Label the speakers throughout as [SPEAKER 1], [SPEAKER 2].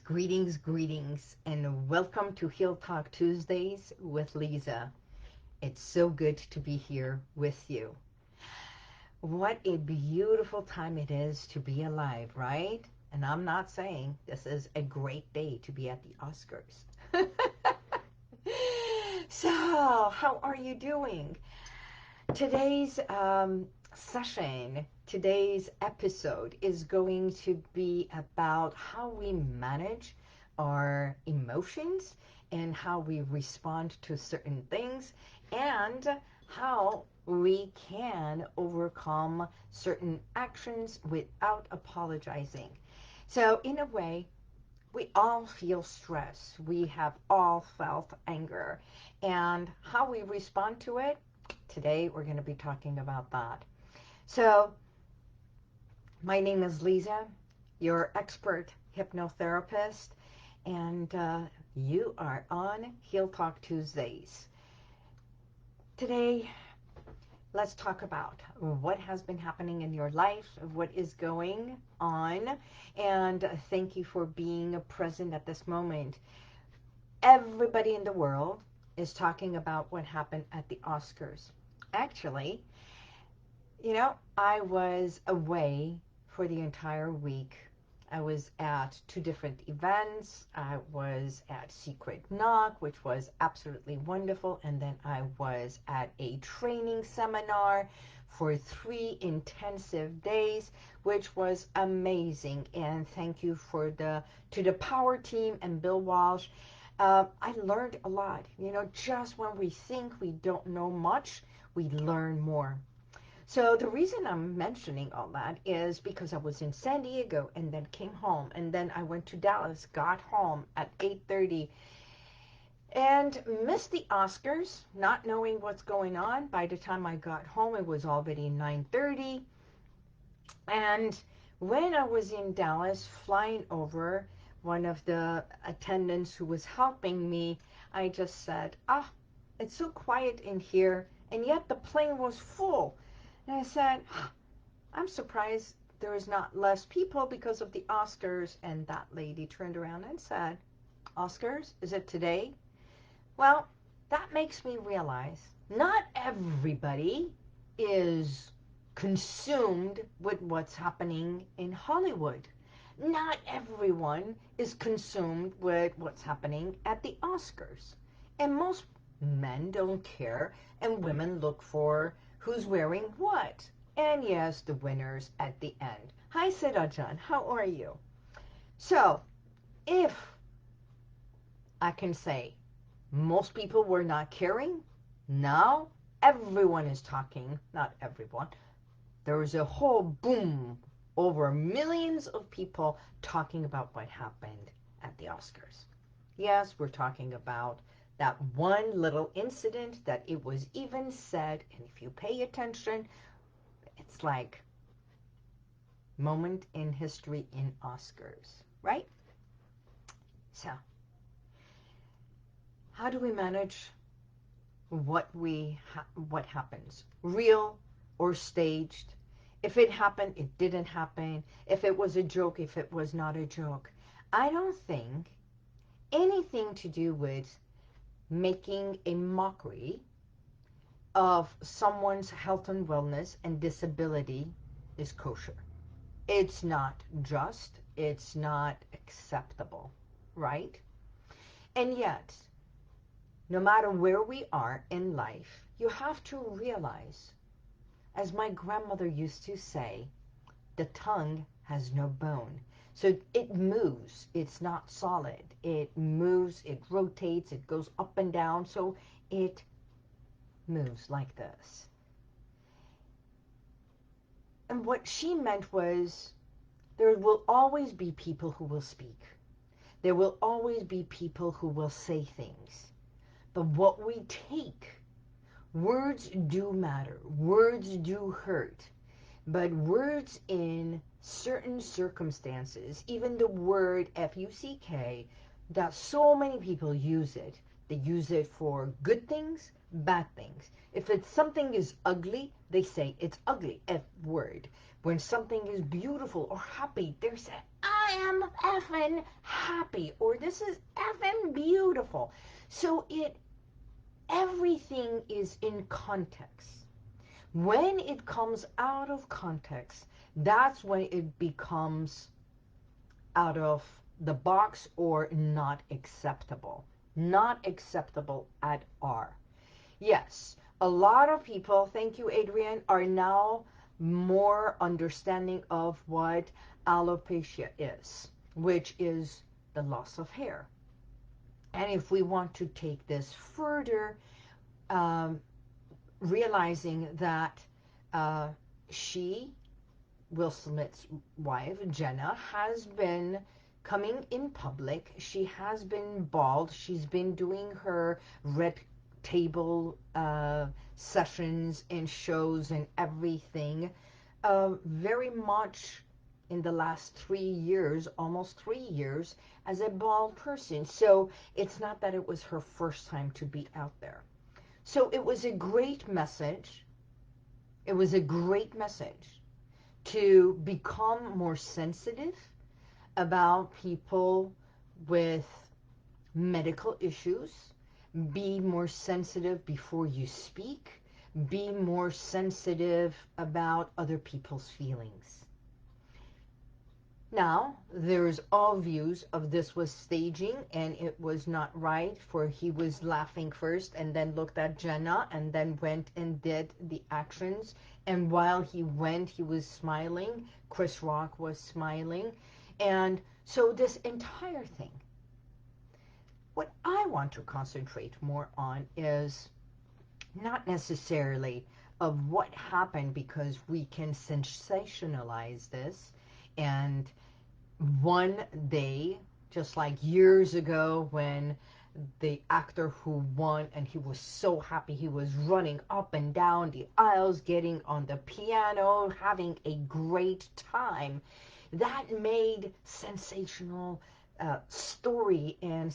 [SPEAKER 1] Greetings, and welcome to Heal Talk Tuesdays with Liza. It's so good to be here with you. What a beautiful time it is to be alive, right? And I'm not saying this is a great day to be at the Oscars. So, how are you doing? Today's today's episode is going to be about how we manage our emotions and how we respond to certain things and how we can overcome certain actions without apologizing. So, in a way, we all feel stress. We have all felt anger. And how we respond to it, today we're going to be talking about that. So, my name is Liza, your expert hypnotherapist, and you are on Heal Talk Tuesdays. Today, let's talk about what has been happening in your life, what is going on, and thank you for being present at this moment. Everybody in the world is talking about what happened at the Oscars. Actually, I was away for the entire week. I was at 2 different events. I was at Secret Knock, which was absolutely wonderful. And then I was at a training seminar for 3 intensive days, which was amazing. And thank you to the power team and Bill Walsh. I learned a lot. Just when we think we don't know much, we learn more. So the reason I'm mentioning all that is because I was in San Diego and then came home, and then I went to Dallas, got home at 8:30 and missed the Oscars, not knowing what's going on. By the time I got home, it was already 9:30. And when I was in Dallas flying over, one of the attendants who was helping me, I just said, it's so quiet in here, and yet the plane was full. And I said, I'm surprised there is not less people because of the Oscars. And that lady turned around and said, Oscars? Is it today? Well, that makes me realize not everybody is consumed with what's happening in Hollywood. Not everyone is consumed with what's happening at the Oscars. And most men don't care, and women look for who's wearing what. And yes, the winners at the end. Hi, Sidajan. How are you? So, if I can say most people were not caring, now everyone is talking. Not everyone. There was a whole boom over millions of people talking about what happened at the Oscars. Yes, we're talking about that one little incident that it was even said, and if you pay attention, it's like moment in history in Oscars, right? So, how do we manage what happens? Real or staged? If it happened, it didn't happen. If it was a joke, if it was not a joke. I don't think anything to do with making a mockery of someone's health and wellness and disability is kosher. It's not just, it's not acceptable, right? And yet, no matter where we are in life, you have to realize, as my grandmother used to say, the tongue has no bone. So it moves. It's not solid. It moves, it rotates, it goes up and down. So it moves like this. And what she meant was there will always be people who will speak. There will always be people who will say things. But what we take, words do matter. Words do hurt. But words in certain circumstances, even the word F-U-C-K, that so many people use it. They use it for good things, bad things. If something is ugly, they say it's ugly, F word. When something is beautiful or happy, they say, I am effing happy, or this is effing beautiful. So everything is in context. When it comes out of context, that's when it becomes out of the box or not acceptable. Not acceptable at all. Yes, a lot of people, thank you Adrian, are now more understanding of what alopecia is, which is the loss of hair. And if we want to take this further, um, realizing that she, Will Smith's wife, Jenna, has been coming in public. She has been bald. She's been doing her red table sessions and shows and everything very much in the last 3 years, almost 3 years, as a bald person. So it's not that it was her first time to be out there. So it was a great message. It was a great message to become more sensitive about people with medical issues. Be more sensitive before you speak. Be more sensitive about other people's feelings. Now, there's all views of this was staging and it was not right, for he was laughing first and then looked at Jenna and then went and did the actions. And while he went, he was smiling. Chris Rock was smiling. And so this entire thing, what I want to concentrate more on is not necessarily of what happened, because we can sensationalize this. And one day, just like years ago when the actor who won, and he was so happy, he was running up and down the aisles, getting on the piano, having a great time. That made sensational story, and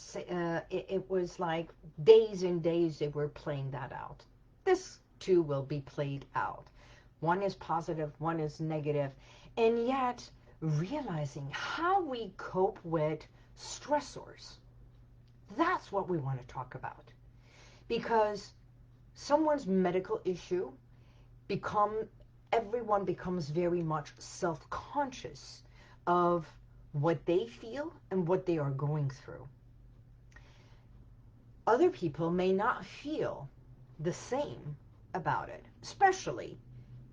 [SPEAKER 1] it was like days and days they were playing that out. This too will be played out. One is positive, one is negative, and yet realizing how we cope with stressors. That's what we want to talk about. Because someone's medical issue everyone becomes very much self-conscious of what they feel and what they are going through. Other people may not feel the same about it, especially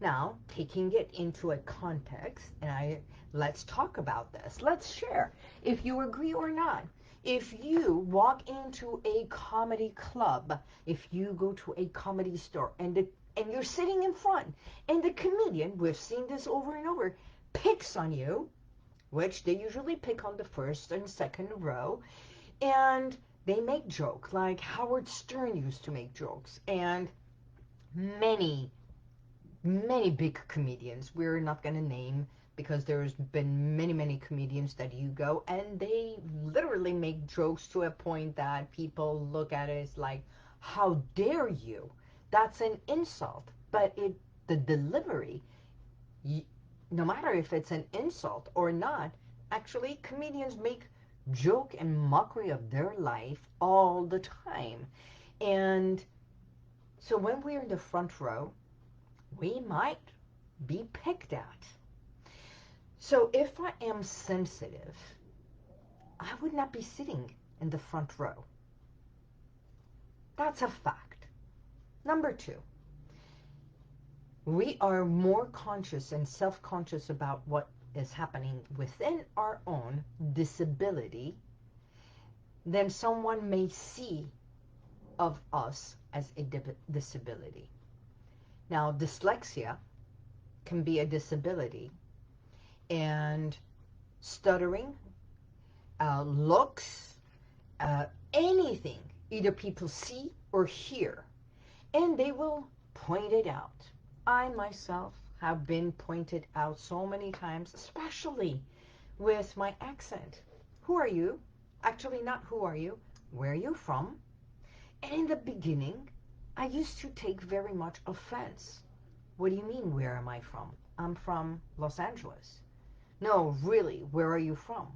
[SPEAKER 1] now taking it into a context. And let's talk about this. Let's share if you agree or not. If you walk into a comedy club, if you go to a comedy store and you're sitting in front and the comedian, we've seen this over and over, picks on you, which they usually pick on the first and second row, and they make jokes like Howard Stern used to make jokes, and many big comedians, we're not going to name, because there's been many comedians that you go and they literally make jokes to a point that people look at it as like, how dare you? That's an insult. But the delivery, no matter if it's an insult or not, actually comedians make joke and mockery of their life all the time. And so when we're in the front row, we might be picked at. So if I am sensitive, I would not be sitting in the front row. That's a fact. Number 2, we are more conscious and self-conscious about what is happening within our own disability than someone may see of us as a disability. Now, dyslexia can be a disability, and stuttering, looks, anything, either people see or hear, and they will point it out. I myself have been pointed out so many times, especially with my accent. Who are you? Actually, not who are you, where are you from? And in the beginning, I used to take very much offense. What do you mean, where am I from? I'm from Los Angeles. No, really, where are you from?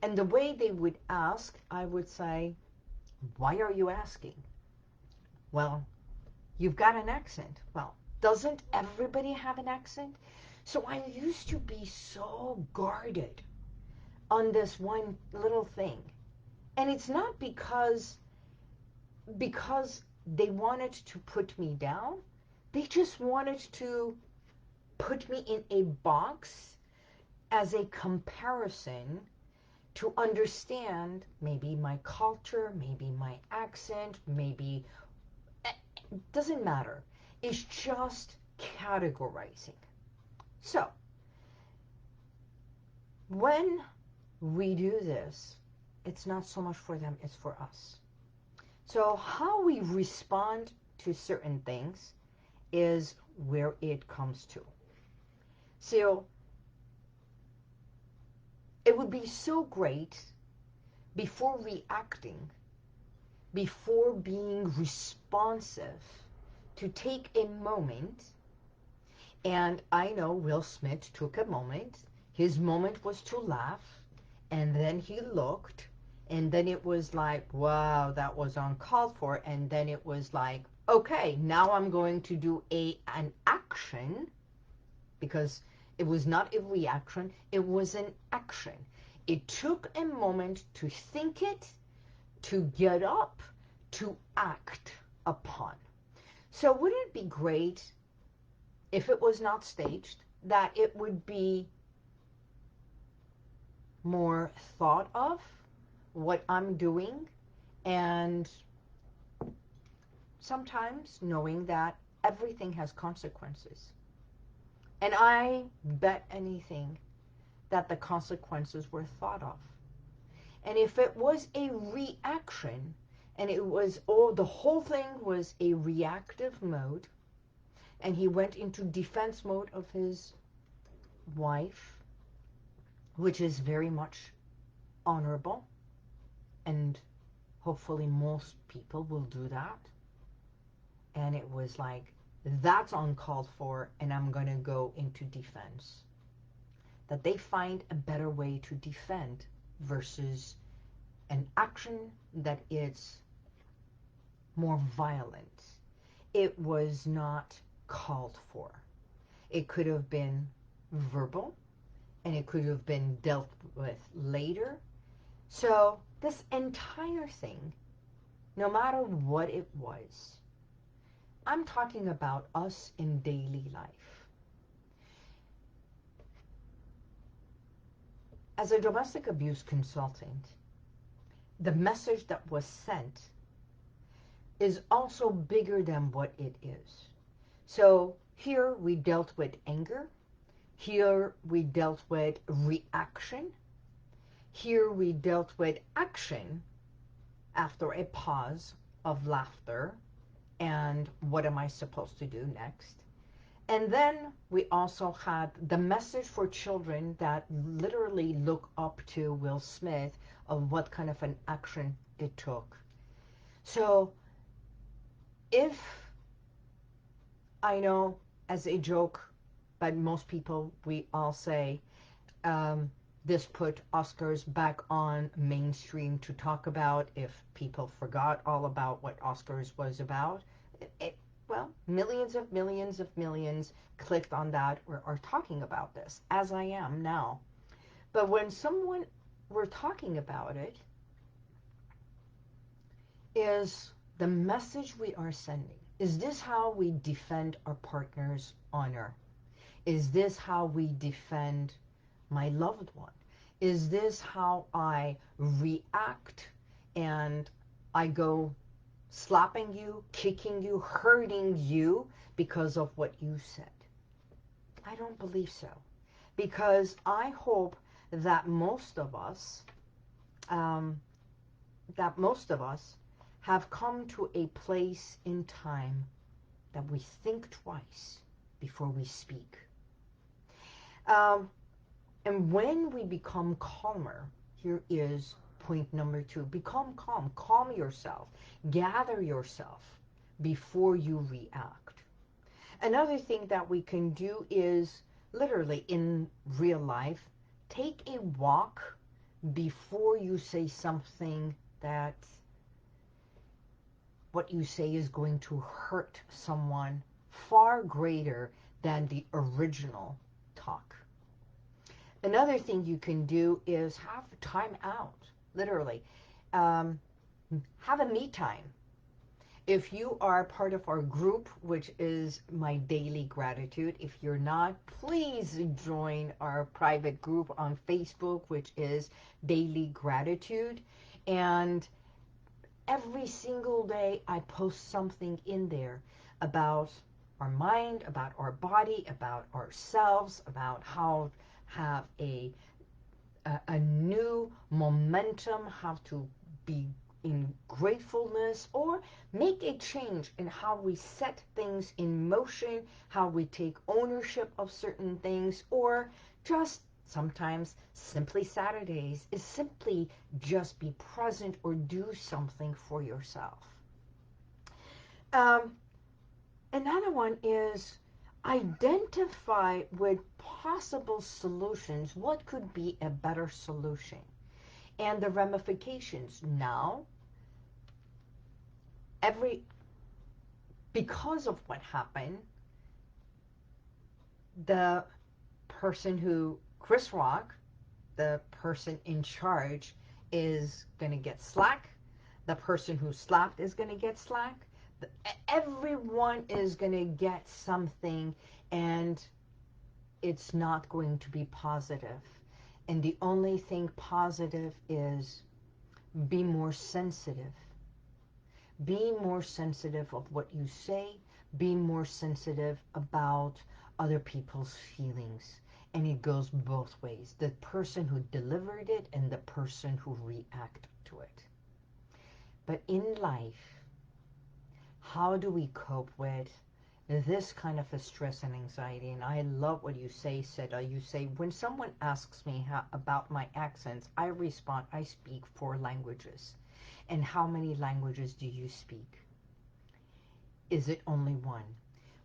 [SPEAKER 1] And the way they would ask, I would say, why are you asking? Well, you've got an accent. Well, doesn't everybody have an accent? So I used to be so guarded on this one little thing. And it's not because they wanted to put me down. They just wanted to put me in a box as a comparison to understand maybe my culture, maybe my accent, maybe, it doesn't matter. It's just categorizing. So, when we do this, it's not so much for them, it's for us. So how we respond to certain things is where it comes to. So it would be so great before reacting, before being responsive, to take a moment. And I know Will Smith took a moment. His moment was to laugh, and then he looked, and then it was like, wow, that was uncalled for. And then it was like, okay, now I'm going to do an action, because it was not a reaction, it was an action. It took a moment to think it, to get up, to act upon. So wouldn't it be great if it was not staged, that it would be more thought of what I'm doing, and sometimes knowing that everything has consequences. And I bet anything that the consequences were thought of. And if it was a reaction, and it was, oh, the whole thing was a reactive mode, and he went into defense mode of his wife, which is very much honorable, and hopefully most people will do that. And it was like, that's uncalled for, and I'm going to go into defense. That they find a better way to defend versus an action that is more violent. It was not called for. It could have been verbal, and it could have been dealt with later. So this entire thing, no matter what it was, I'm talking about us in daily life. As a domestic abuse consultant, the message that was sent is also bigger than what it is. So here we dealt with anger. Here we dealt with reaction. Here we dealt with action after a pause of laughter and what am I supposed to do next. And then we also had the message for children that literally look up to Will Smith of what kind of an action it took. So if, I know as a joke, but most people, we all say, this put Oscars back on mainstream to talk about. If people forgot all about what Oscars was about, well, millions of millions clicked on that or are talking about this, as I am now. But when someone we're talking about it, is the message we are sending. Is this how we defend our partner's honor? Is this how we defend my loved one? Is this how I react and I go slapping you, kicking you, hurting you because of what you said? I don't believe so. Because I hope that most of us, have come to a place in time that we think twice before we speak. And when we become calmer, here is point number 2. Become calm. Calm yourself. Gather yourself before you react. Another thing that we can do is literally in real life, take a walk before you say something that what you say is going to hurt someone far greater than the original talk. Another thing you can do is have time out, literally. Um, have a me time. If you are part of our group, which is my daily gratitude, if you're not, please join our private group on Facebook, which is Daily Gratitude. And every single day I post something in there about our mind, about our body, about ourselves, about how have a new momentum, how to be in gratefulness, or make a change in how we set things in motion, how we take ownership of certain things, or just sometimes simply Saturdays is simply just be present or do something for yourself. Um, Another one is identify with possible solutions. What could be a better solution? And the ramifications. Now, because of what happened, the person who, Chris Rock, the person in charge, is going to get slack. The person who slapped is going to get slack. Everyone is going to get something, and it's not going to be positive. And the only thing positive is be more sensitive. Be more sensitive of what you say. Be more sensitive about other people's feelings. And it goes both ways. The person who delivered it and the person who reacted to it. But in life, how do we cope with this kind of a stress and anxiety? And I love what you say, Seda. You say, when someone asks me about my accents, I respond, I speak 4 languages. And how many languages do you speak? Is it only one?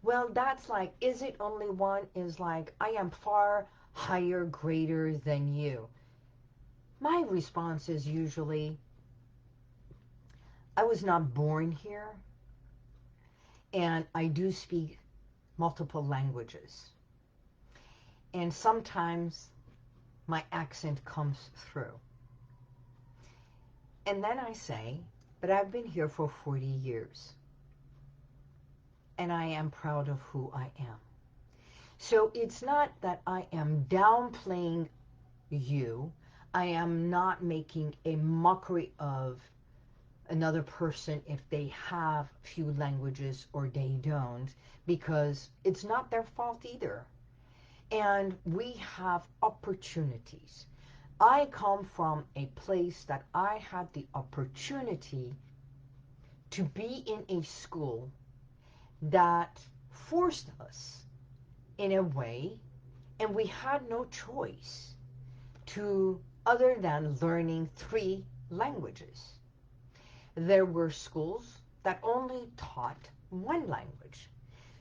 [SPEAKER 1] Well, that's like, is it only one? Is like, I am far higher, greater than you. My response is usually, I was not born here, and I do speak multiple languages. And sometimes my accent comes through. And then I say, but I've been here for 40 years. And I am proud of who I am. So it's not that I am downplaying you. I am not making a mockery of another person if they have few languages or they don't, because it's not their fault either. And we have opportunities. I come from a place that I had the opportunity to be in a school that forced us in a way, and we had no choice to other than learning 3 languages. There were schools that only taught 1 language.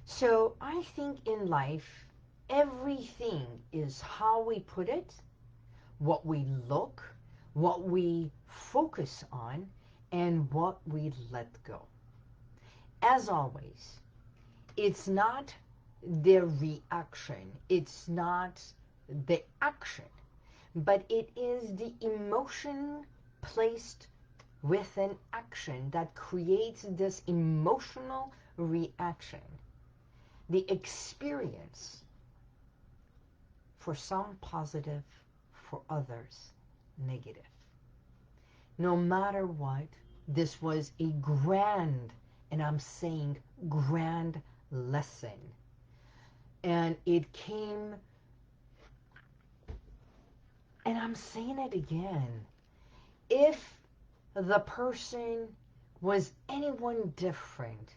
[SPEAKER 1] So I think in life, everything is how we put it, what we look, what we focus on, and what we let go. As always, it's not the reaction, it's not the action, but it is the emotion placed with an action that creates this emotional reaction. The experience, for some positive, for others negative. No matter what, this was a grand, and I'm saying grand lesson. And it came, and I'm saying it again, if the person was anyone different,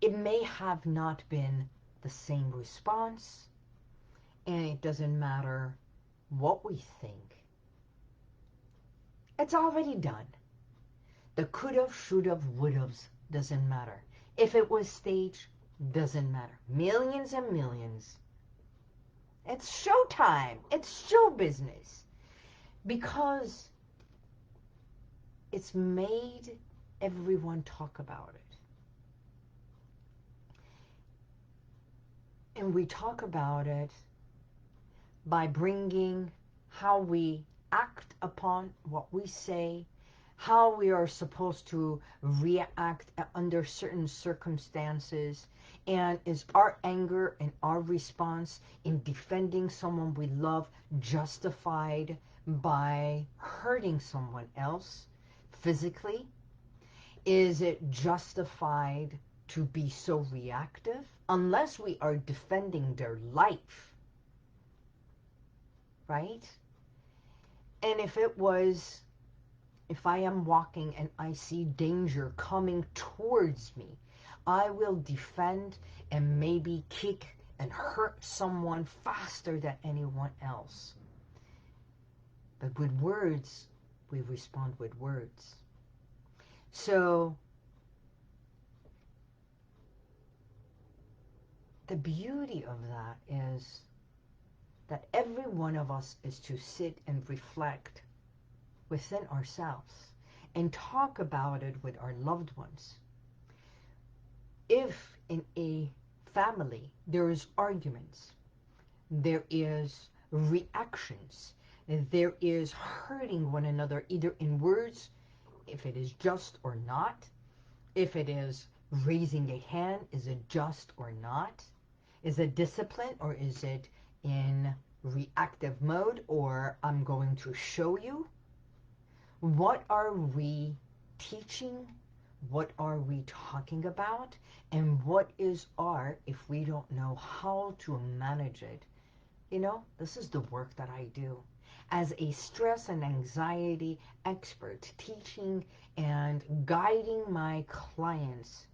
[SPEAKER 1] it may have not been the same response, and it doesn't matter what we think. It's already done. The could've, should've, would've's doesn't matter. If it was staged, doesn't matter. Millions and millions It's showtime. It's show business. Because it's made everyone talk about it. And we talk about it by bringing how we act upon what we say, how we are supposed to react under certain circumstances, and is our anger and our response in defending someone we love justified by hurting someone else physically? Is it justified to be so reactive? Unless we are defending their life, right? And if I am walking and I see danger coming towards me, I will defend and maybe kick and hurt someone faster than anyone else. But with words, we respond with words. So the beauty of that is that every one of us is to sit and reflect within ourselves and talk about it with our loved ones. If in a family there is arguments, there is reactions, there is hurting one another either in words, if it is just or not, if it is raising a hand, is it just or not? Is it discipline or is it in reactive mode, or I'm going to show you? What are we teaching? What are we talking about? And what is our, if we don't know how to manage it? You know, this is the work that I do. As a stress and anxiety expert, teaching and guiding my clients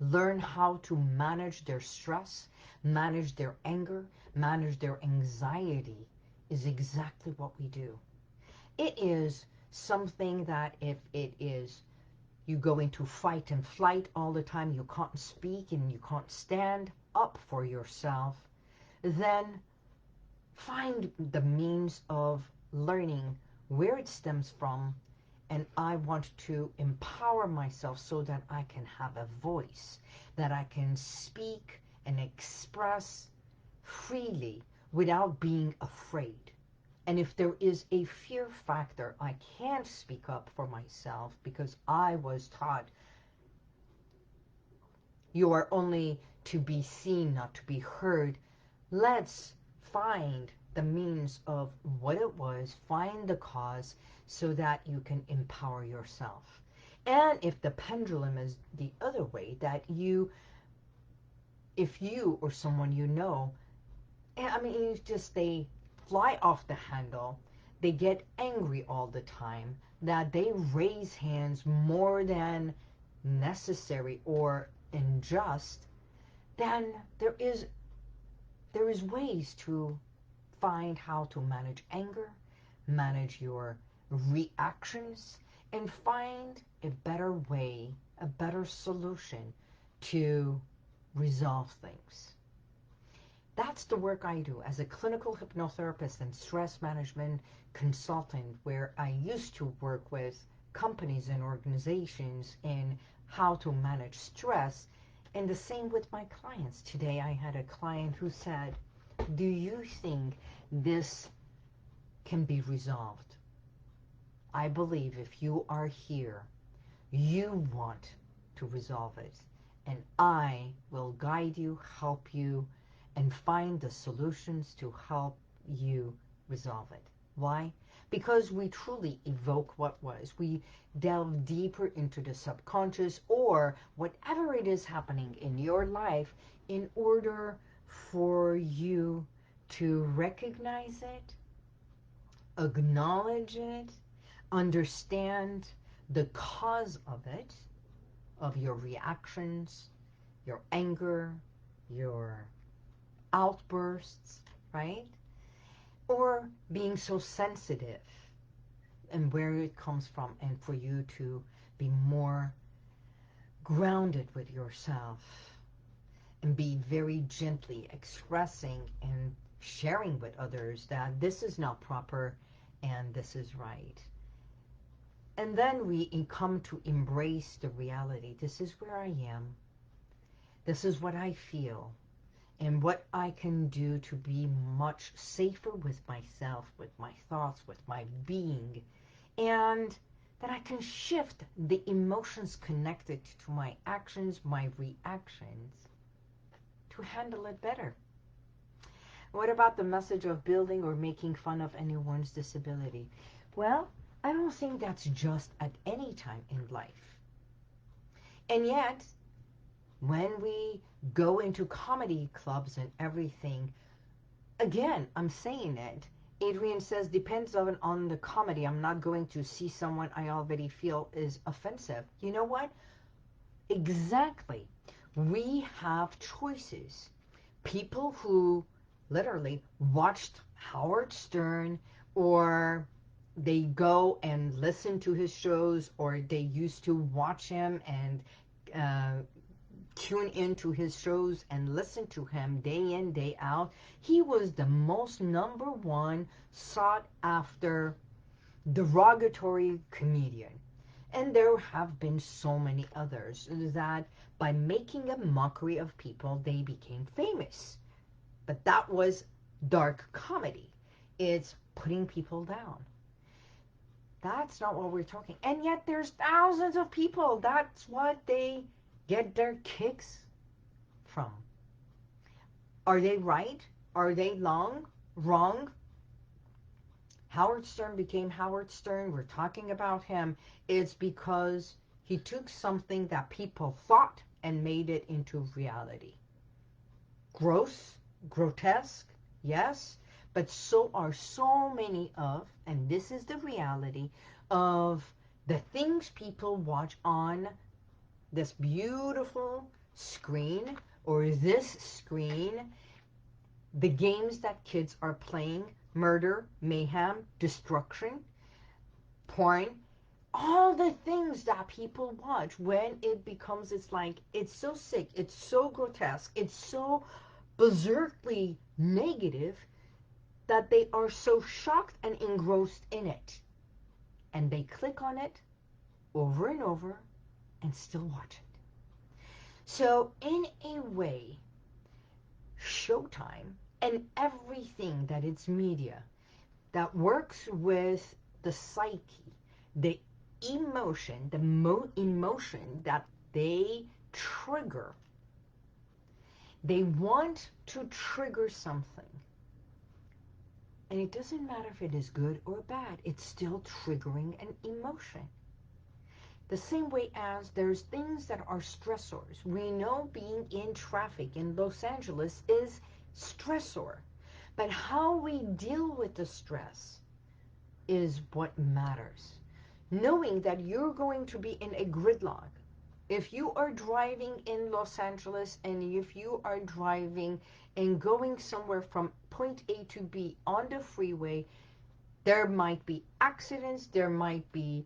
[SPEAKER 1] learn how to manage their stress, manage their anger, manage their anxiety is exactly what we do. It is something that if it is you go into fight and flight all the time, you can't speak and you can't stand up for yourself, then find the means of learning where it stems from. And I want to empower myself so that I can have a voice, that I can speak and express freely without being afraid. And if there is a fear factor, I can't speak up for myself because I was taught you are only to be seen, not to be heard. Let's find the means of what it was, find the cause so that you can empower yourself. And if the pendulum is the other way, that if you or someone you know, I mean, it's just they fly off the handle, they get angry all the time, that they raise hands more than necessary or unjust, then there is ways to find how to manage anger, manage your reactions, and find a better way, a better solution to resolve things. That's the work I do as a clinical hypnotherapist and stress management consultant, where I used to work with companies and organizations in how to manage stress, and the same with my clients. Today I had a client who said, do you think this can be resolved? I believe if you are here, you want to resolve it, and I will guide you, help you, and find the solutions to help you resolve it. Why? Because we truly evoke what was. We delve deeper into the subconscious or whatever it is happening in your life in order for you to recognize it, acknowledge it, understand the cause of it, of your reactions, your anger, your outbursts, right? Or being so sensitive and where it comes from, and for you to be more grounded with yourself and be very gently expressing and sharing with others that this is not proper and this is right. And then we come to embrace the reality. This is where I am. This is what I feel. And what I can do to be much safer with myself, with my thoughts, with my being. And that I can shift the emotions connected to my actions, my reactions, to handle it better. What about the message of building or making fun of anyone's disability? Well, I don't think that's just at any time in life. And yet, when we go into comedy clubs and everything, again, I'm saying it. Adrian says, depends on the comedy. I'm not going to see someone I already feel is offensive. You know what? Exactly. We have choices. People who literally watched Howard Stern, or they go and listen to his shows, or they used to watch him and tune into his shows and listen to him day in, day out. He was the most number one sought after derogatory comedian. And there have been so many others that by making a mockery of people, they became famous. But that was dark comedy. It's putting people down. That's not what we're talking. And yet there's thousands of people. That's what they get their kicks from. Are they right? Are they wrong? Howard Stern became Howard Stern. We're talking about him. It's because he took something that people thought and made it into reality. Gross, grotesque, yes, but so are so many of, and this is the reality, of the things people watch on this beautiful screen or this screen, the games that kids are playing, murder, mayhem, destruction, porn, all the things that people watch, when it becomes, it's like, it's so sick, it's so grotesque, it's so berserkly negative that they are so shocked and engrossed in it. And they click on it over and over and still watch it. So in a way, Showtime and everything that it's media that works with the psyche, the emotion, the emotion that they trigger. They want to trigger something. And it doesn't matter if it is good or bad. It's still triggering an emotion. The same way as there's things that are stressors. We know being in traffic in Los Angeles is stressor. But how we deal with the stress is what matters. Knowing that you're going to be in a gridlock. If you are driving in Los Angeles and if you are driving and going somewhere from point A to B on the freeway, there might be accidents, there might be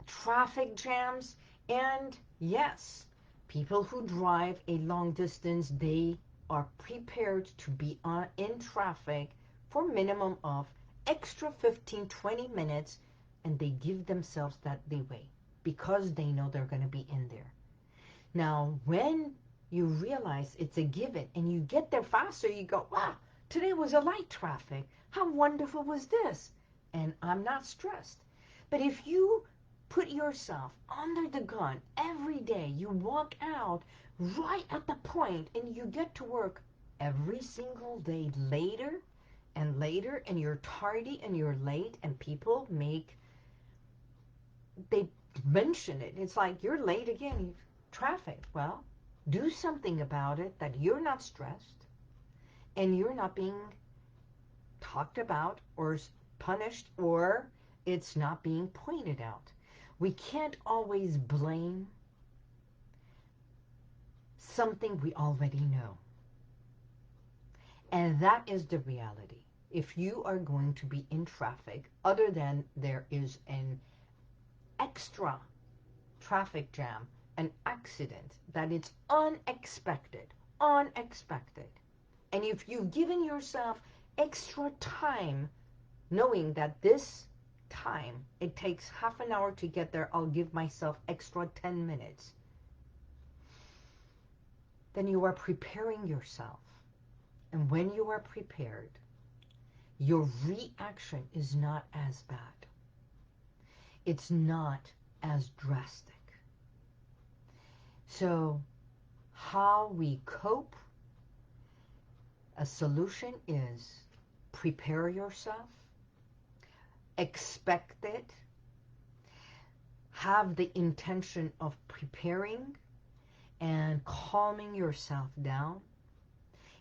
[SPEAKER 1] traffic jams, and yes, people who drive a long distance, they are prepared to be in traffic for minimum of extra 15-20 minutes, and they give themselves that leeway because they know they're going to be in there. Now, when you realize it's a given and you get there faster, you go, wow, today was a light traffic. How wonderful was this? And I'm not stressed. But if you put yourself under the gun every day, you walk out right at the point and you get to work every single day later and later, and you're tardy and you're late, and people they mention it. It's like, you're late again, traffic. Well, do something about it, that you're not stressed and you're not being talked about or punished, or it's not being pointed out. We can't always blame something we already know. And that is the reality. If you are going to be in traffic, other than there is an extra traffic jam, an accident that it's unexpected, And if you've given yourself extra time, knowing that this time, it takes half an hour to get there, I'll give myself extra 10 minutes. Then you are preparing yourself. And when you are prepared, your reaction is not as bad. It's not as drastic. So, how we cope, a solution is prepare yourself, expect it, have the intention of preparing and calming yourself down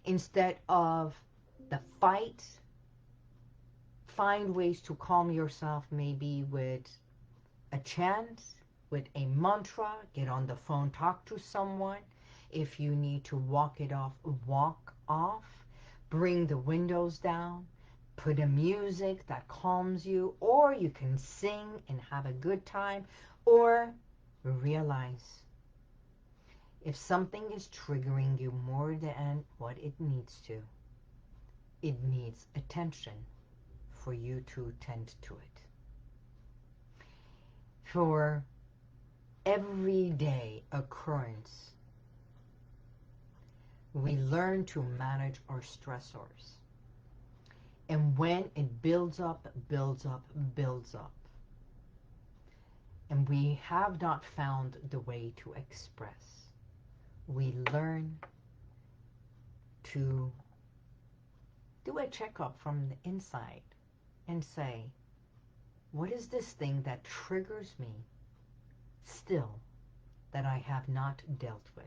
[SPEAKER 1] instead of the fight. Find ways to calm yourself, maybe with a chant, with a mantra, get on the phone, talk to someone. If you need to walk off, bring the windows down, put a music that calms you, or you can sing and have a good time, or realize if something is triggering you more than what it needs to, it needs attention for you to tend to it. For everyday occurrence, we learn to manage our stressors. And when it builds up, and we have not found the way to express, we learn to do a checkup from the inside and say, what is this thing that triggers me still that I have not dealt with?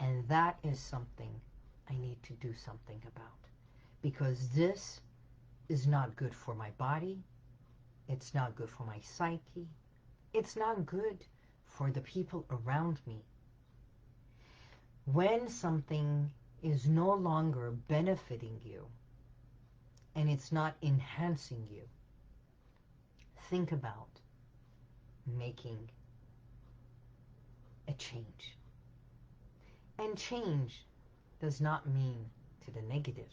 [SPEAKER 1] And that is something I need to do something about, because this is not good for my body. It's not good for my psyche. It's not good for the people around me. When something is no longer benefiting you and it's not enhancing you, think about making a change. And change does not mean to the negative.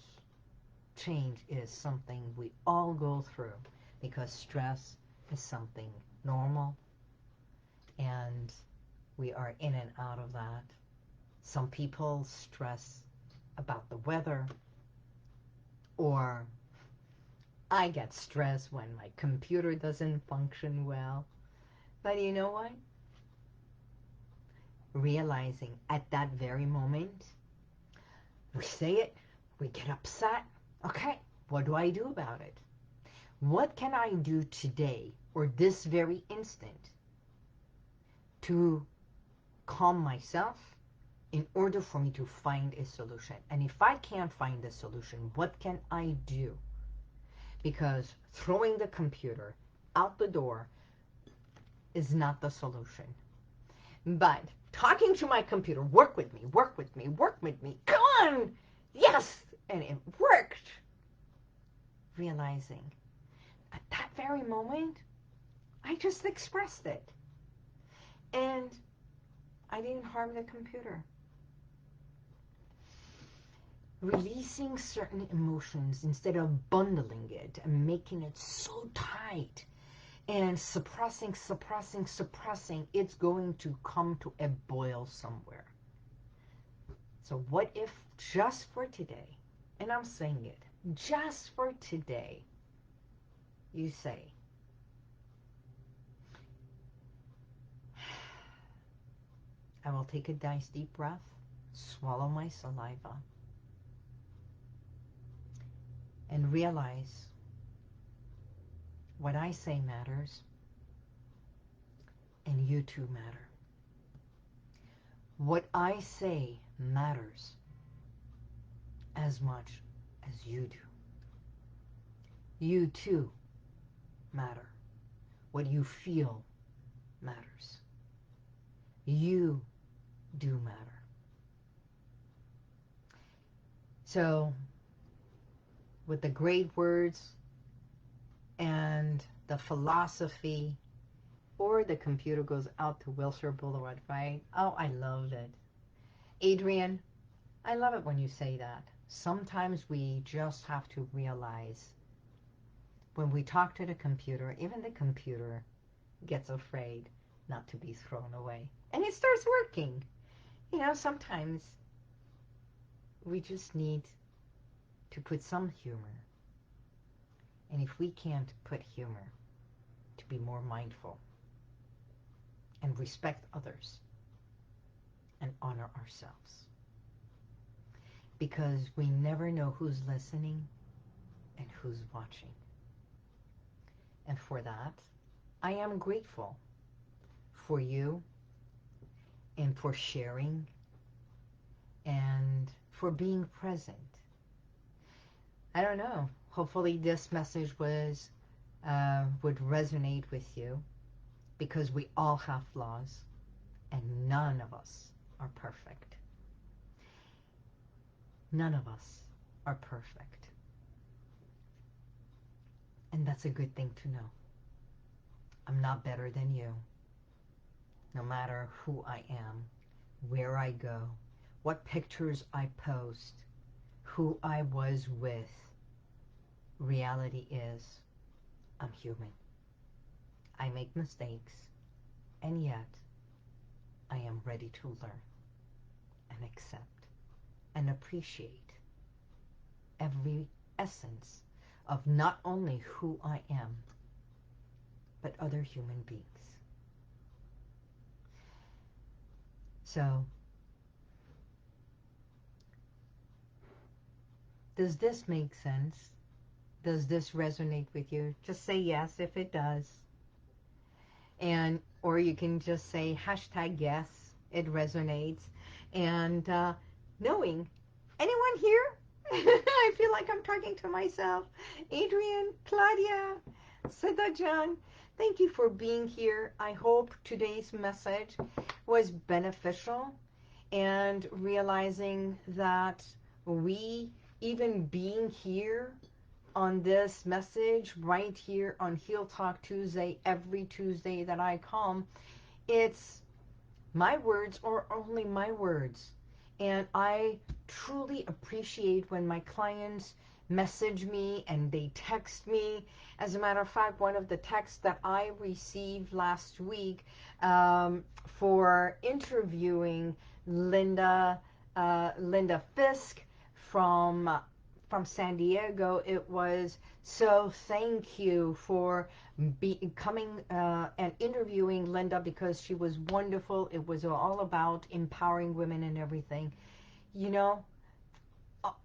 [SPEAKER 1] Change is something we all go through because stress is something normal and we are in and out of that. Some people stress about the weather, or I get stressed when my computer doesn't function well. But you know what? Realizing at that very moment, we say it, we get upset. Okay, what do I do about it? What can I do today or this very instant to calm myself in order for me to find a solution? And if I can't find a solution, what can I do? Because throwing the computer out the door is not the solution. But talking to my computer, work with me, come on, yes, and it worked. Realizing at that very moment, I just expressed it. And I didn't harm the computer. Releasing certain emotions instead of bundling it and making it so tight and suppressing, it's going to come to a boil somewhere. So what if just for today, and I'm saying it, just for today, you say, I will take a nice deep breath, swallow my saliva, and realize what I say matters, and you too matter. What I say matters as much as you do. You too matter. What you feel matters. You do matter. So, with the great words and the philosophy, or the computer goes out to Wilshire Boulevard, right? Oh, I loved it. Adrian, I love it when you say that. Sometimes we just have to realize when we talk to the computer, even the computer gets afraid not to be thrown away. And it starts working. You know, sometimes we just need to put some humor. And if we can't put humor, to be more mindful and respect others and honor ourselves. Because we never know who's listening and who's watching. And for that, I am grateful for you and for sharing and for being present. I don't know. Hopefully this message would resonate with you, because we all have flaws and none of us are perfect. None of us are perfect. And that's a good thing to know. I'm not better than you. No matter who I am, where I go, what pictures I post, who I was with, reality is I'm human. I make mistakes, and yet I am ready to learn and accept and appreciate every essence of not only who I am, but other human beings. So, does this make sense? Does this resonate with you? Just say yes if it does. And, or you can just say hashtag yes, it resonates. And knowing, anyone here? I feel like I'm talking to myself. Adrian, Claudia, Siddha John, thank you for being here. I hope today's message was beneficial, and realizing that we, even being here on this message right here on Heal Talk Tuesday, every Tuesday that I come, it's my words or only my words. And I truly appreciate when my clients message me and they text me. As a matter of fact, one of the texts that I received last week for interviewing Linda Fisk from San Diego, it was, so thank you for coming and interviewing Linda, because she was wonderful. It was all about empowering women and everything. You know,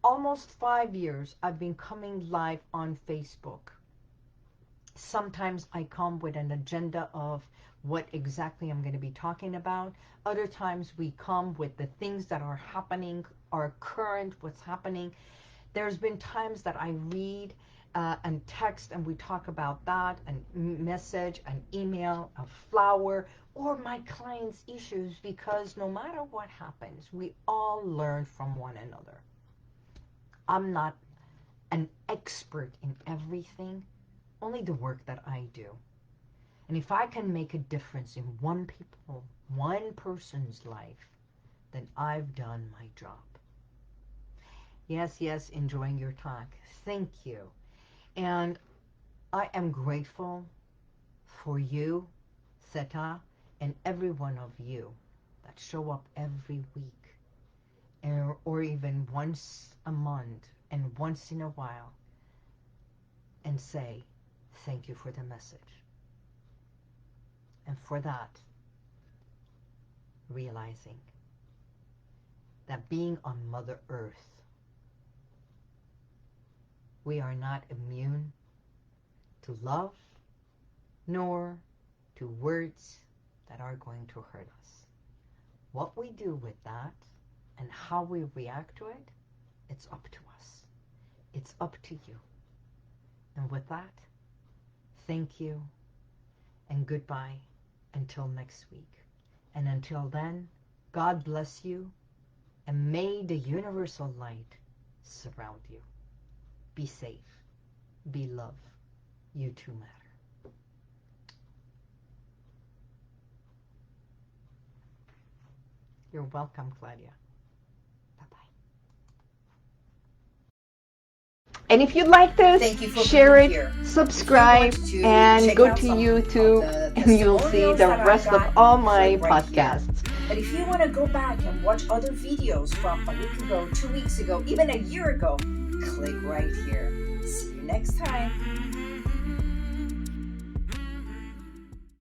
[SPEAKER 1] almost 5 years I've been coming live on Facebook. Sometimes I come with an agenda of what exactly I'm going to be talking about. Other times we come with the things that are happening, are current, what's happening. There's been times that I read and text and we talk about that, a message, an email, a flower, or my clients' issues, because no matter what happens, we all learn from one another. I'm not an expert in everything, only the work that I do. And if I can make a difference in one person's life, then I've done my job. Yes, yes, enjoying your talk. Thank you. And I am grateful for you, Theta, and every one of you that show up every week, or even once a month and once in a while, and say thank you for the message. And for that, realizing that being on Mother Earth, we are not immune to love, nor to words that are going to hurt us. What we do with that and how we react to it, it's up to us. It's up to you. And with that, thank you and goodbye until next week. And until then, God bless you, and may the universal light surround you. Be safe. Be love. You too matter. You're welcome, Claudia. Bye-bye. And if you like this,
[SPEAKER 2] Thank you for
[SPEAKER 1] share
[SPEAKER 2] being
[SPEAKER 1] it,
[SPEAKER 2] here.
[SPEAKER 1] subscribe, and go to YouTube, and you'll see the rest of all my podcasts.
[SPEAKER 2] But if you want to go back and watch other videos from a week ago, 2 weeks ago, even a year ago, click right here. See you next time.